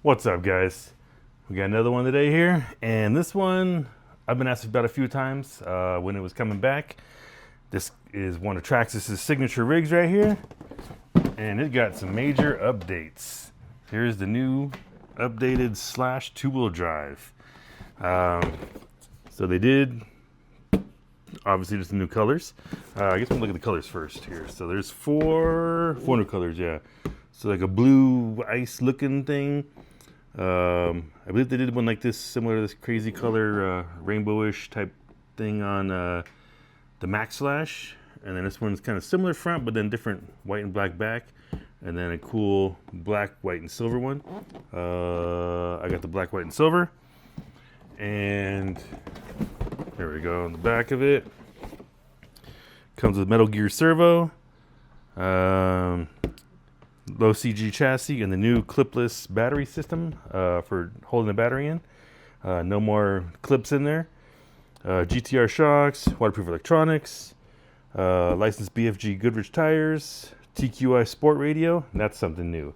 What's up, guys? We got another one today here, and this one I've been asked about a few times when it was coming back. This is one of Traxxas' signature rigs right here, and it got some major updates. Here's the new updated / two-wheel drive. So they did, obviously, just the new colors. I guess we'll look at the colors first here. So there's four new colors, yeah. So like a blue ice looking thing. I believe they did one like this, similar to this crazy color, rainbowish type thing on the Max Slash. And then this one's kind of similar front, but then different white and black back. And then a cool black, white, and silver one. I got the black, white, and silver. And there we go on the back of it. Comes with Metal Gear servo. Low CG chassis and the new clipless battery system for holding the battery in. No more clips in there. GTR shocks, waterproof electronics, licensed BFG Goodrich tires, TQI Sport radio. That's something new.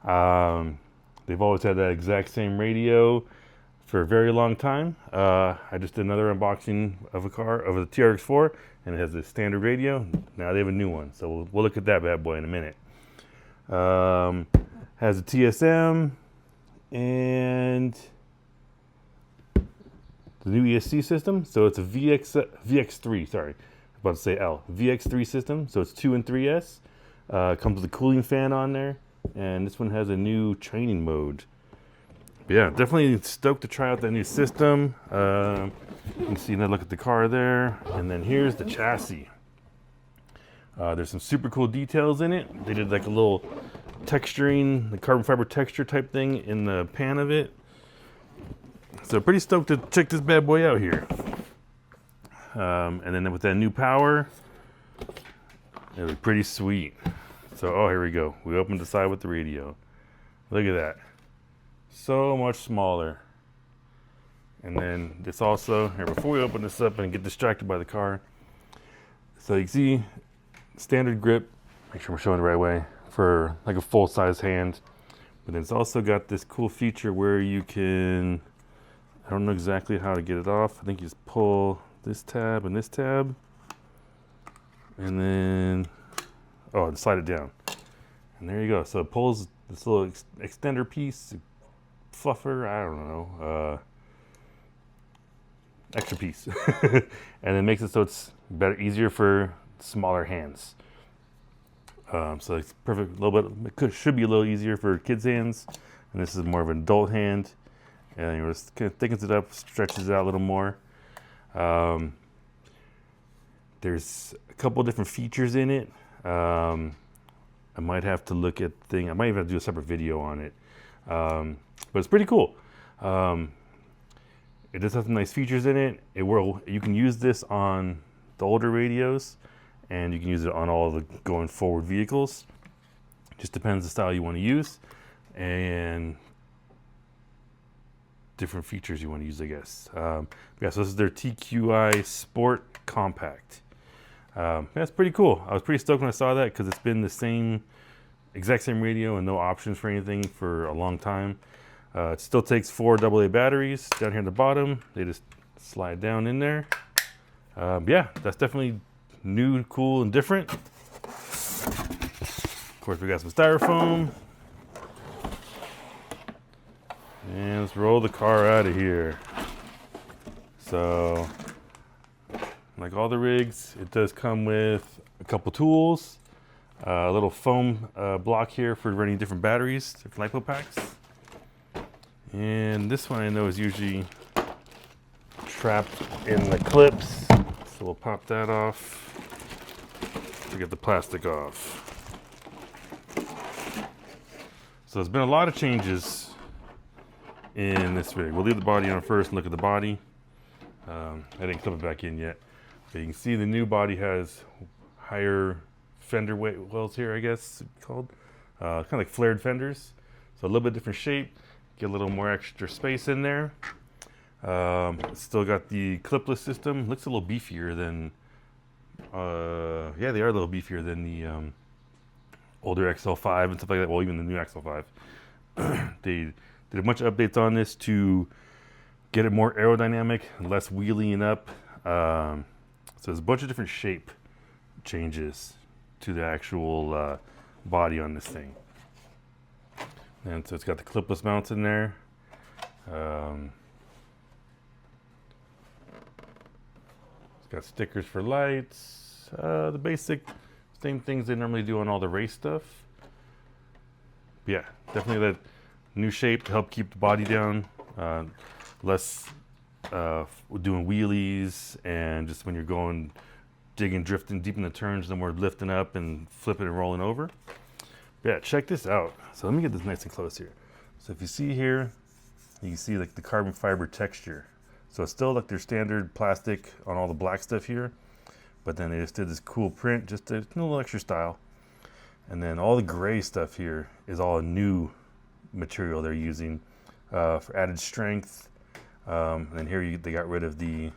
They've always had that exact same radio for a very long time. I just did another unboxing of a TRX4, and it has the standard radio. Now they have a new one, so we'll look at that bad boy in a minute. Has a TSM and the new ESC system. So it's a VX3, sorry. I was about to say L. VX3 system. So it's 2 and 3S. Comes with a cooling fan on there. And this one has a new training mode. But yeah, definitely stoked to try out that new system. You can see another look at the car there. And then here's the chassis. There's some super cool details in it. They did like a little texturing, the carbon fiber texture type thing in the pan of it. So pretty stoked to check this bad boy out here. And then with that new power, it was pretty sweet. So, oh, here we go. We opened the side with the radio. Look at that. So much smaller. And then this also, here, before we open this up and get distracted by the car. So you can see, standard grip, make sure we're showing the right way, for like a full-size hand. But then it's also got this cool feature where you can, I don't know exactly how to get it off. I think you just pull this tab and this tab. And then, and slide it down. And there you go. So it pulls this little extender piece, fluffer, I don't know, extra piece. And then makes it so it's better, easier for smaller hands. So it's perfect, a little bit, should be a little easier for kids' hands. And this is more of an adult hand. And it just kind of thickens it up, stretches it out a little more. There's a couple different features in it. I might have to look at I might even have to do a separate video on it. But it's pretty cool. It does have some nice features in it. You can use this on the older radios, and you can use it on all of the going forward vehicles. Just depends the style you want to use and different features you want to use, I guess. So this is their TQI Sport Compact. That's pretty cool. I was pretty stoked when I saw that because it's been the exact same radio and no options for anything for a long time. It still takes 4 AA batteries down here at the bottom. They just slide down in there. Yeah, that's definitely new, cool, and different. Of course, we got some styrofoam. And let's roll the car out of here. So, like all the rigs, it does come with a couple tools, a little foam block here for running different batteries, different LiPo packs. And this one I know is usually trapped in the clips. So we'll pop that off to get the plastic off. So there's been a lot of changes in this rig. We'll leave the body on first and look at the body. I didn't clip it back in yet. But you can see the new body has higher fender wells here, I guess it's called. Kind of like flared fenders. So a little bit different shape. Get a little more extra space in there. Still got the clipless system. Looks a little beefier than, yeah, they are a little beefier than the older XL5 and stuff like that. Well, even the new XL5. They Did a bunch of updates on this to get it more aerodynamic, less wheeling up. So there's a bunch of different shape changes to the actual body on this thing. And so it's got the clipless mounts in there. It's got stickers for lights. The basic same things they normally do on all the race stuff. But yeah, definitely that new shape to help keep the body down. Less doing wheelies, and just when you're going, digging, drifting deep in the turns, then we're lifting up and flipping and rolling over. Yeah, check this out. So let me get this nice and close here. So if you see here, you can see like the carbon fiber texture. So it's still like their standard plastic on all the black stuff here, but then they just did this cool print, just a little extra style. And then all the gray stuff here is all a new material they're using for added strength. And here they got rid of the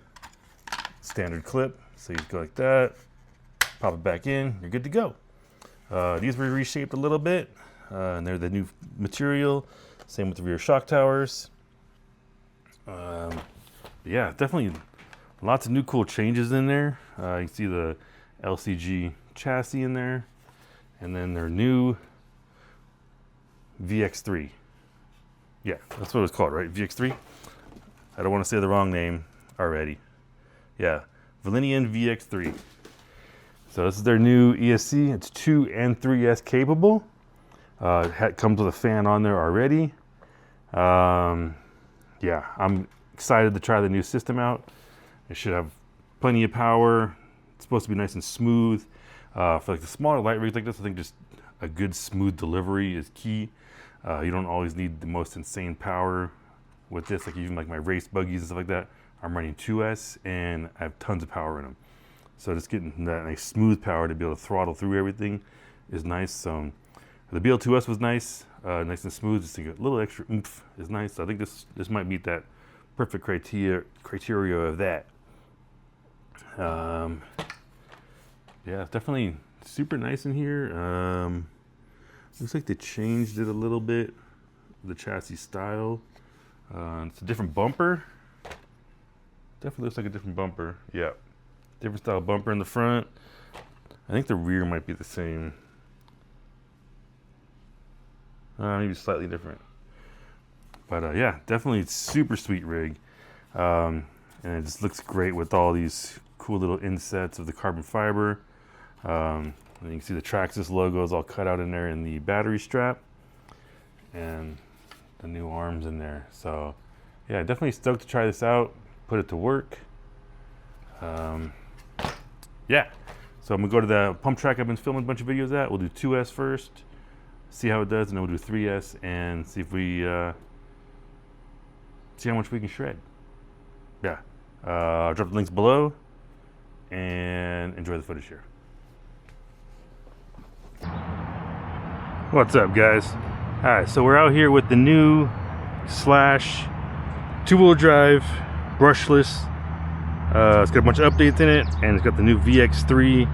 standard clip, so you just go like that, pop it back in, you're good to go. These were reshaped a little bit, and they're the new material. Same with the rear shock towers. Yeah, definitely lots of new cool changes in there. You can see the LCG chassis in there, and then their new VX3. Yeah, that's what it was called, right? VX3? I don't want to say the wrong name already. Yeah, Valinian VX3. So this is their new ESC. It's 2 and 3S capable. It comes with a fan on there already. Yeah, I'm excited to try the new system out. It should have plenty of power. It's supposed to be nice and smooth. For like the smaller light rigs like this, I think just a good smooth delivery is key. You don't always need the most insane power with this. Like even like my race buggies and stuff like that, I'm running 2S and I have tons of power in them. So just getting that nice smooth power to be able to throttle through everything is nice. So the BL2S was nice, nice and smooth. Just to get a little extra oomph is nice. So I think this might meet that perfect criteria of that. Yeah, it's definitely super nice in here. Looks like they changed it a little bit, the chassis style. It's a different bumper. Definitely looks like a different bumper. Yeah, different style bumper in the front. I think the rear might be the same. Maybe slightly different. But yeah, definitely super sweet rig. And it just looks great with all these cool little insets of the carbon fiber. And you can see the Traxxas logo is all cut out in there in the battery strap. And the new arms in there. So yeah, definitely stoked to try this out, put it to work. Yeah, so I'm gonna go to the pump track I've been filming a bunch of videos at. We'll do 2S first, see how it does, and then we'll do 3S and see if we see how much we can shred. Yeah, I'll drop the links below and enjoy the footage here. What's up, guys? All right, so we're out here with the new Slash 2-wheel drive brushless. It's got a bunch of updates in it, and it's got the new VX3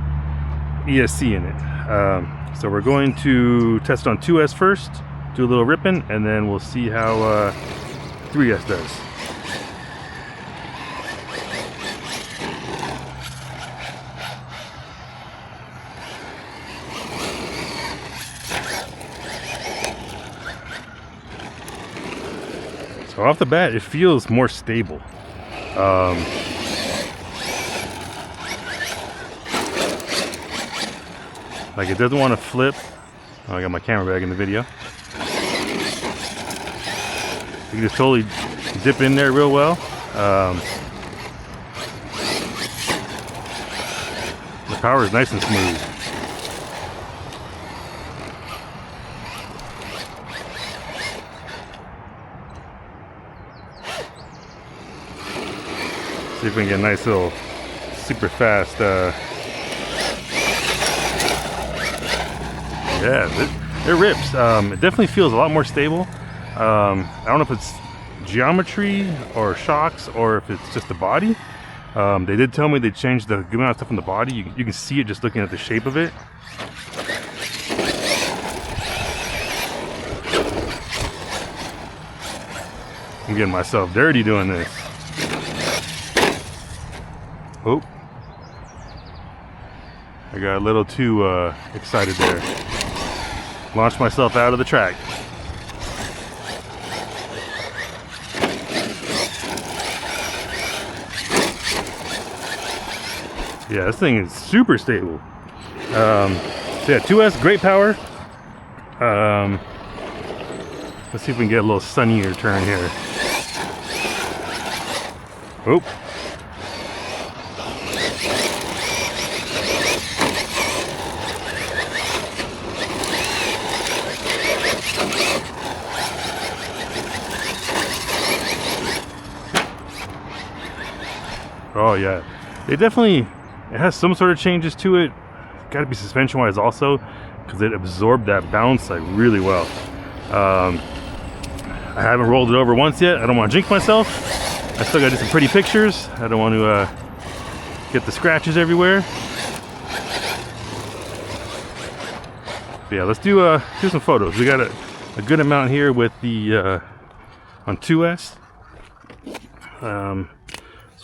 ESC in it. So we're going to test on 2S first, do a little ripping, and then we'll see how 3S does. So off the bat, it feels more stable. Like it doesn't want to flip. Oh, I got my camera bag in the video. You can just totally dip in there real well. The power is nice and smooth. See if we can get a nice little super fast yeah, it rips. It definitely feels a lot more stable. I don't know if it's geometry or shocks or if it's just the body. They did tell me they changed the good amount of stuff in the body. You can see it just looking at the shape of it. I'm getting myself dirty doing this. Oh, I got a little too excited there. Launched myself out of the track. Yeah, this thing is super stable. So yeah, 2S, great power. Let's see if we can get a little sunnier turn here. Oh. Oh yeah, it has some sort of changes to it. Got to be suspension wise also, because it absorbed that bounce like really well. I haven't rolled it over once yet. I don't want to jinx myself. I still got to do some pretty pictures. I don't want to get the scratches everywhere. But yeah, let's do some photos. We got a good amount here with the on 2S. So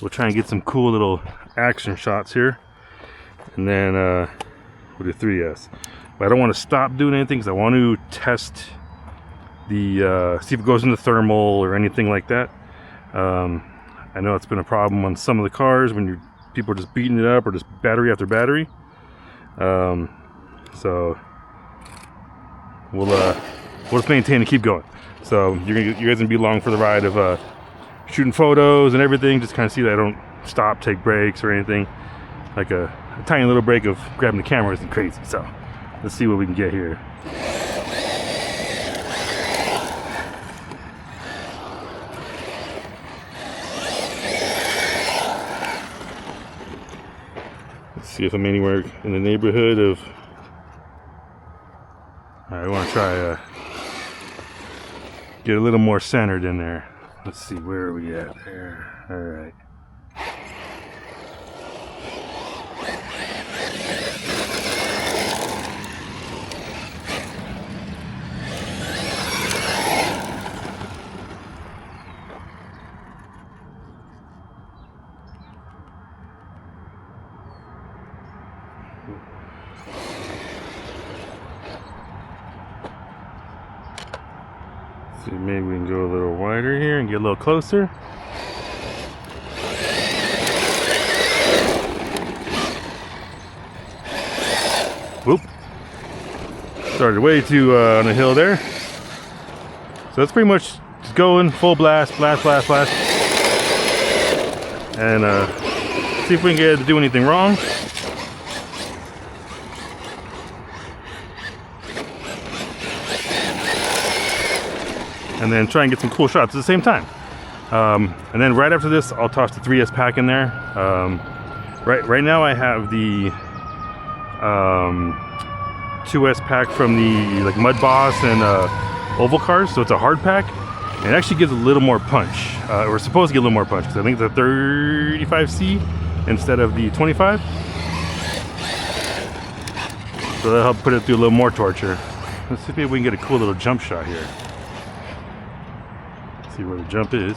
we'll try and get some cool little action shots here, and then we'll do 3S. But I don't want to stop doing anything because I want to test the see if it goes into thermal or anything like that. I know it's been a problem on some of the cars when people are just beating it up, or just battery after battery. So we'll just maintain and keep going. So you guys gonna be along for the ride of shooting photos and everything. Just kind of see that I don't stop, take breaks or anything. Like a tiny little break of grabbing the camera isn't crazy. So let's see what we can get here. Let's see if I'm anywhere in the neighborhood of. All right, I want to try get a little more centered in there. Let's see, where are we at there? All right. See, maybe we can go a little wider here and get a little closer. Whoop. Started way too on the hill there. So that's pretty much just going full blast, blast, blast, blast. And see if we can get it to do anything wrong. And then try and get some cool shots at the same time. And then right after this, I'll toss the 3S pack in there. Right now I have the 2S pack from the like Mud Boss and Oval cars, so it's a hard pack. And it actually gives a little more punch. We're supposed to get a little more punch because I think it's a 35C instead of the 25. So that'll help put it through a little more torture. Let's see if we can get a cool little jump shot here. See where the jump is.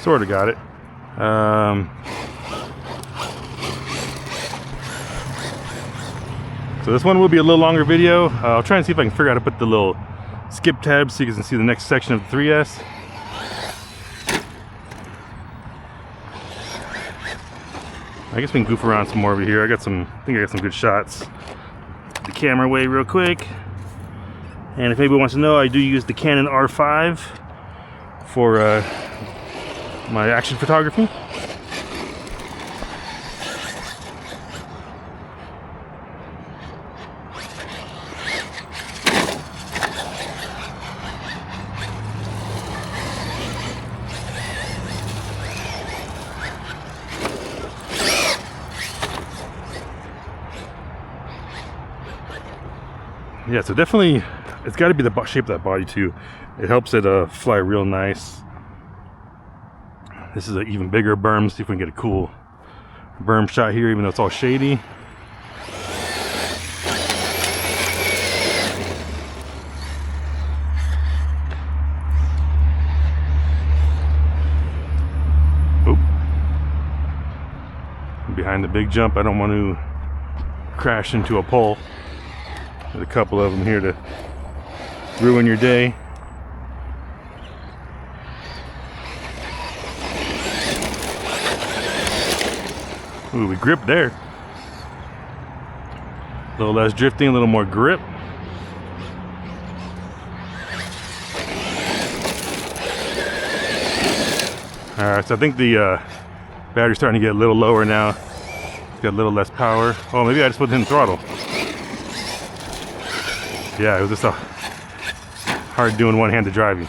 Sort of got it. So this one will be a little longer video. I'll try and see if I can figure out how to put the little skip tab so you can see the next section of the 3S. I guess we can goof around some more over here. I think I got some good shots. The camera away real quick. And if anybody wants to know, I do use the Canon R5 for my action photography. Yeah, so definitely, it's got to be the shape of that body too. It helps it fly real nice. This is an even bigger berm. See if we can get a cool berm shot here, even though it's all shady. Oop. Behind the big jump, I don't want to crash into a pole. There's a couple of them here to ruin your day. Ooh, we gripped there. A little less drifting, a little more grip. Alright, so I think the battery's starting to get a little lower now. It's got a little less power. Oh, maybe I just put it in throttle. Yeah, it was just hard doing one-handed driving.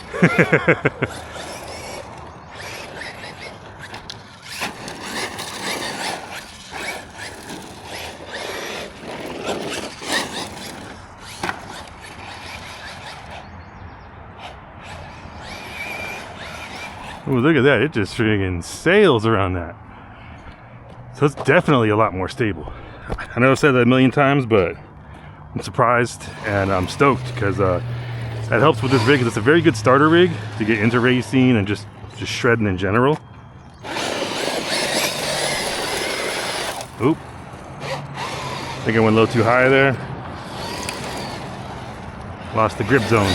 Ooh, look at that. It just friggin' sails around that. So it's definitely a lot more stable. I know I've said that a million times, but I'm surprised and I'm stoked because that helps with this rig. It's a very good starter rig to get into racing and just shredding in general. Oop. I think I went a little too high there. Lost the grip zone.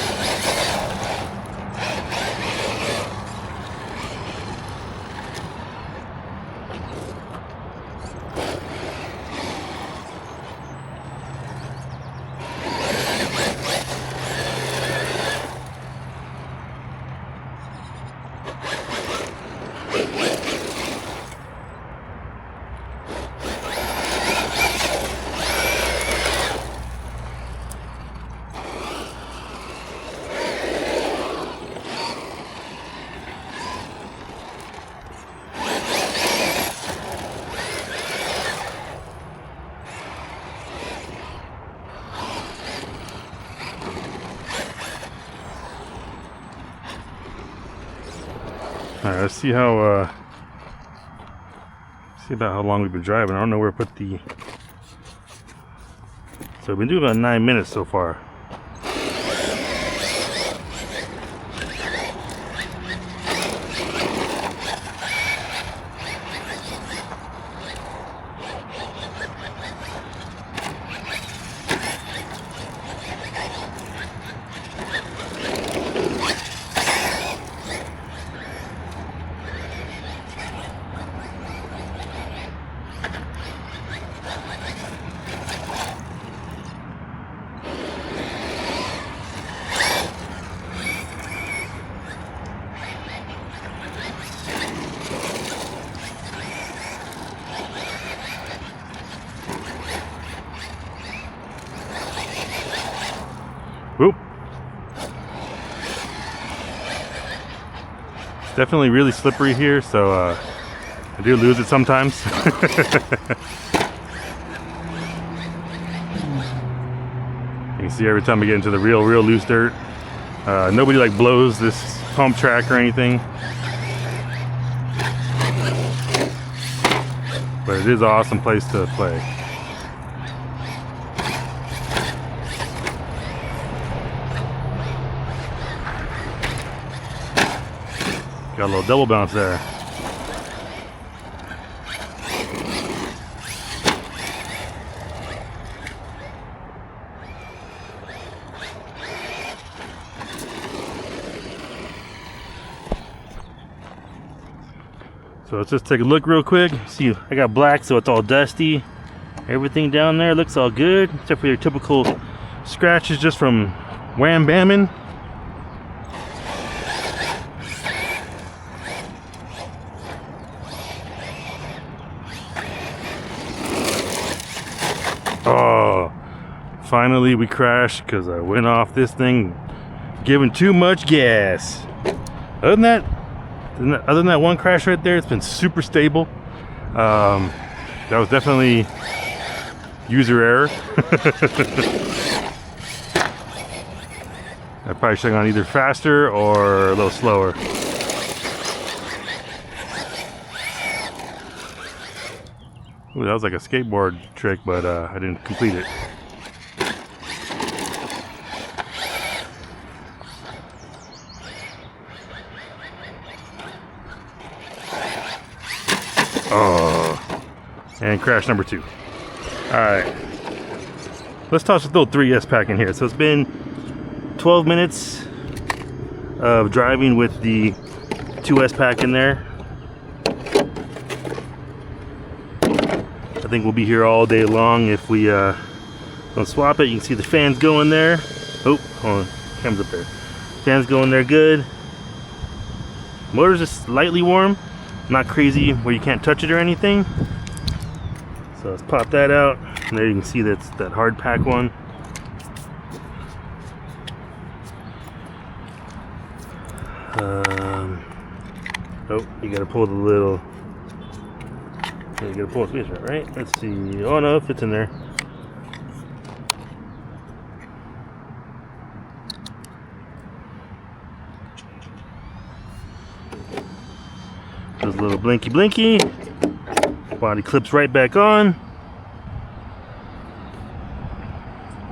Alright, let's see how see about how long we've been driving. I don't know where I put the. So we've been doing about 9 minutes so far. Whoop. It's definitely really slippery here, so I do lose it sometimes. You can see every time I get into the real loose dirt. Nobody like blows this pump track or anything, but it is an awesome place to play. Got a little double bounce there. So let's just take a look real quick. See, I got black, so it's all dusty. Everything down there looks all good, except for your typical scratches just from wham bamming. Oh, finally we crashed because I went off this thing giving too much gas. Other than that one crash right there, it's been super stable. That was definitely user error. I probably should have gone either faster or a little slower. Got a Ooh, that was like a skateboard trick, but I didn't complete it. Oh, and crash number 2. All right, let's toss this little 3S pack in here. So it's been 12 minutes of driving with the 2S pack in there. I think we'll be here all day long if we don't swap it. You can see the fans going there. Oh, hold on, camera's up there. Fans going there good. Motor's just slightly warm, not crazy where you can't touch it or anything. So let's pop that out. And there you can see that's that hard pack one. Oh, you gotta pull the little. You gotta pull the piece right? Let's see. Oh no, it fits in there. There's a little blinky blinky. Body clips right back on.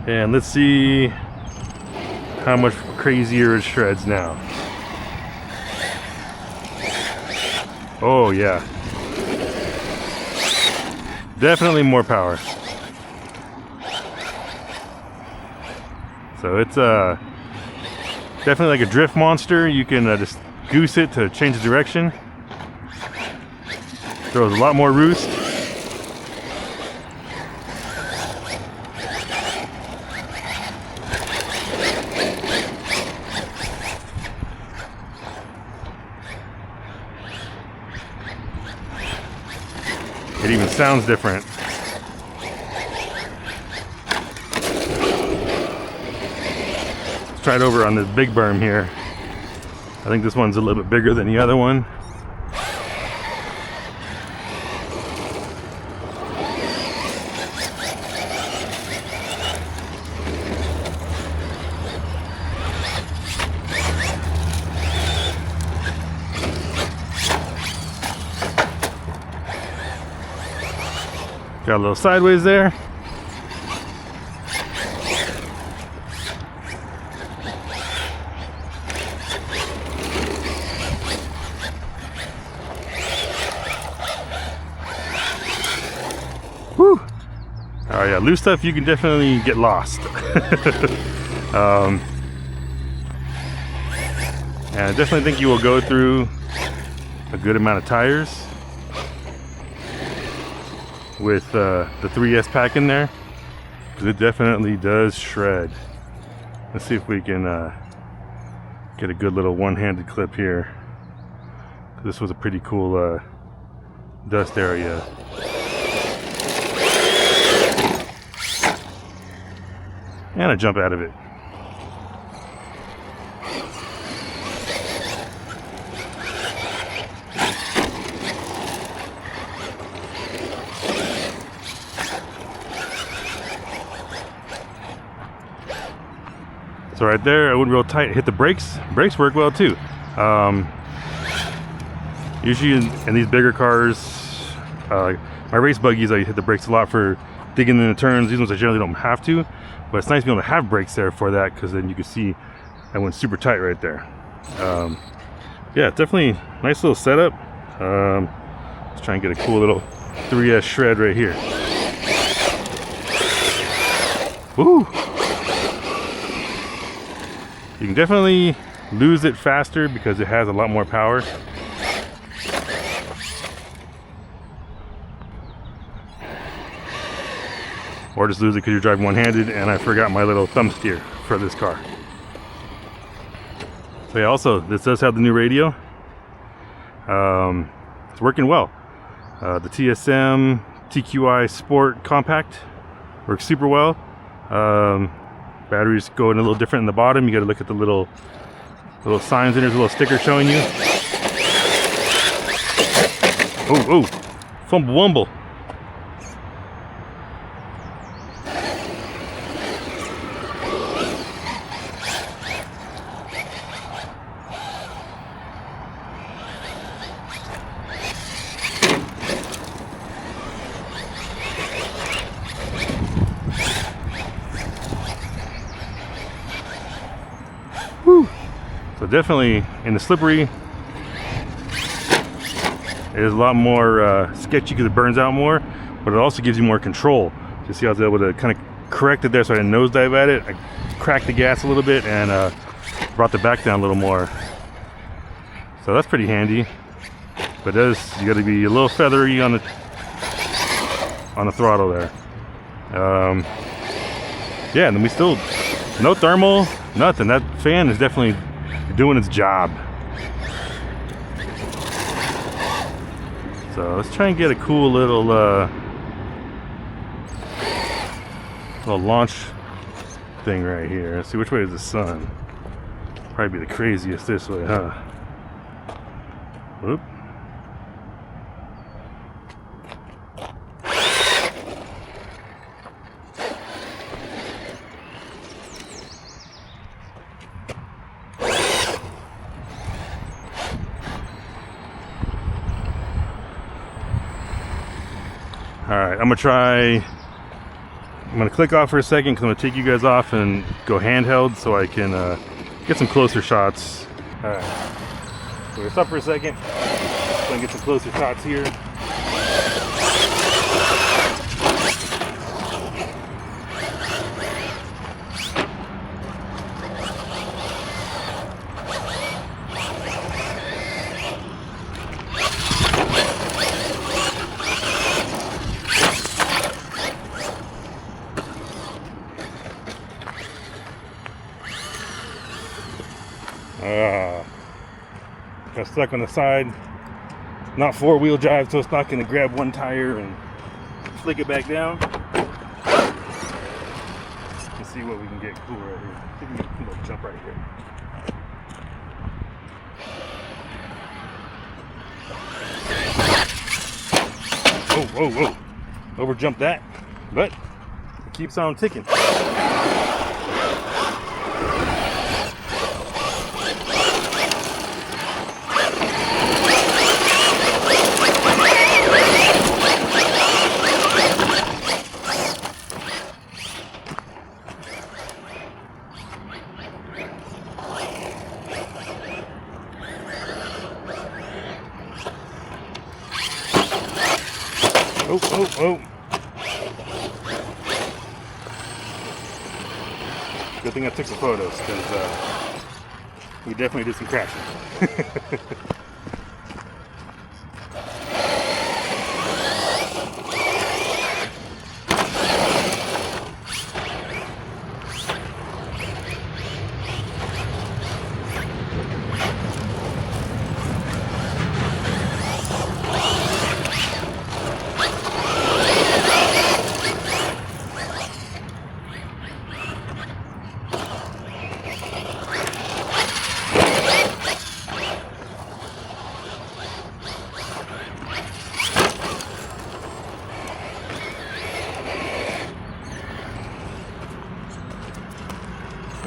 And let's see how much crazier it shreds now. Oh yeah. Definitely more power. So it's definitely like a drift monster. You can just goose it to change the direction. Throws a lot more roost. It even sounds different. Let's try it over on this big berm here. I think this one's a little bit bigger than the other one. Got a little sideways there. Whew. Oh yeah, loose stuff you can definitely get lost. And I definitely think you will go through a good amount of tires with the 3S pack in there, because it definitely does shred. Let's see if we can get a good little one-handed clip here. This was a pretty cool dust area. And I jump out of it. So right there, I went real tight, hit the brakes. Brakes work well too. Usually in these bigger cars, my race buggies, I hit the brakes a lot for digging in the turns. These ones I generally don't have to, but it's nice to be able to have brakes there for that, because then you can see I went super tight right there. Yeah, definitely nice little setup. Let's try and get a cool little 3S shred right here. Woo! You can definitely lose it faster because it has a lot more power. Or just lose it because you're driving one-handed, and I forgot my little thumb steer for this car. So yeah, also, this does have the new radio. It's working well. The TSM TQI Sport Compact works super well. Batteries going a little different in the bottom. You got to look at the little signs, and there's a little sticker showing you. Oh, fumble wumble. definitely in the slippery, it is a lot more sketchy because it burns out more, but it also gives you more control. You see, I was able to kind of correct it there so I didn't nosedive at it. I cracked the gas a little bit and brought the back down a little more. So that's pretty handy. But you got to be a little feathery on the throttle there. Yeah, and then we still no thermal, nothing. That fan is definitely doing its job. So let's try and get a cool little launch thing right here. Let's see, which way is the sun? Probably be the craziest this way, huh? Whoop. Alright, I'm gonna click off for a second because I'm gonna take you guys off and go handheld so I can get some closer shots. Alright, so we're gonna stop for a second so I can get some closer shots here. Got stuck on the side, not four-wheel drive, so it's not going to grab one tire and flick it back down. Let's see what we can get cool right here. I think we can get a jump right here. Whoa. Over jumped that, but it keeps on ticking. Oh. Good thing I took some photos because we definitely did some crashing.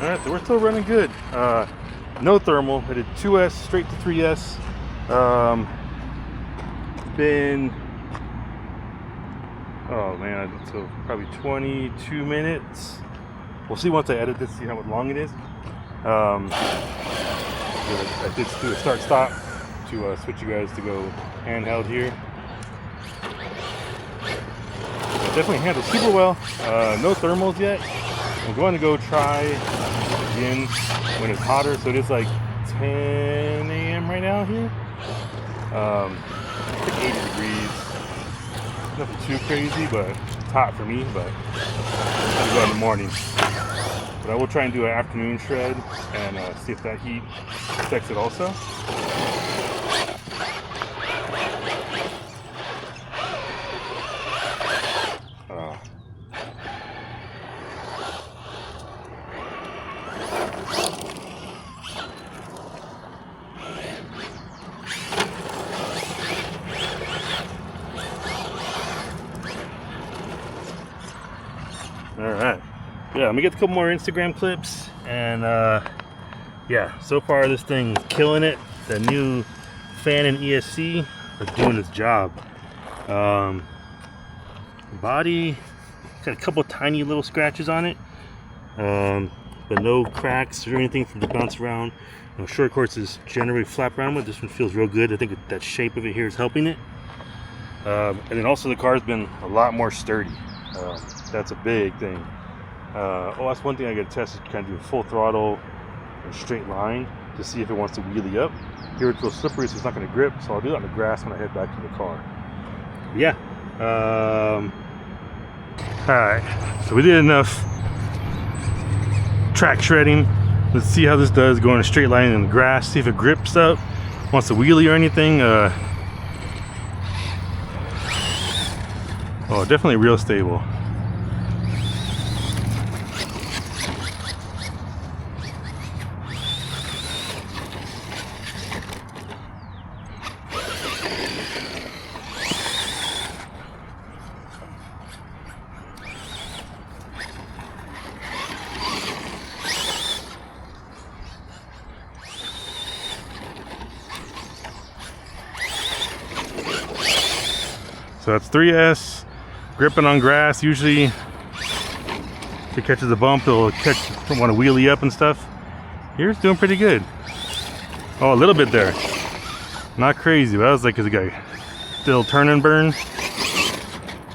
Alright, so we're still running good. No thermal. I did 2S straight to 3S. Been, oh man, so probably 22 minutes. We'll see once I edit this, see how long it is. I did do a start-stop to switch you guys to go handheld here. It definitely handles super well. No thermals yet. I'm going to go try again when it's hotter. So it is like 10 a.m. right now here. It's like 80 degrees. Nothing too crazy, but it's hot for me. But I'm going to go in the morning. But I will try and do an afternoon shred and see if that heat affects it also. Alright, yeah, let me get a couple more Instagram clips, and yeah, so far this thing's killing it. The new fan and ESC are doing its job. Body got a couple tiny little scratches on it, but no cracks or anything for the bounce around. Short course is generally flap around with. This one feels real good. I think that shape of it here is helping it. And then also the car's been a lot more sturdy. That's a big thing. That's one thing I got to test, is kind of do a full throttle and straight line to see if it wants to wheelie up. Here it's real slippery, so it's not going to grip, so I'll do that on the grass when I head back to the car. But yeah. Alright, so we did enough track shredding. Let's see how this does going a straight line in the grass, see if it grips up, wants to wheelie or anything. Oh, definitely real stable. So that's 3S, gripping on grass. Usually if it catches a bump, it'll want to wheelie up and stuff. Here's doing pretty good. Oh, a little bit there. Not crazy, but I was like, is it got still turn and burn?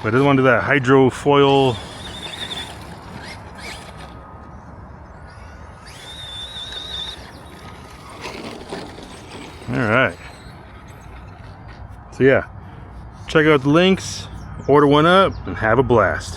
But I didn't want to do that hydro foil. Alright. So yeah. Check out the links, order one up, and have a blast.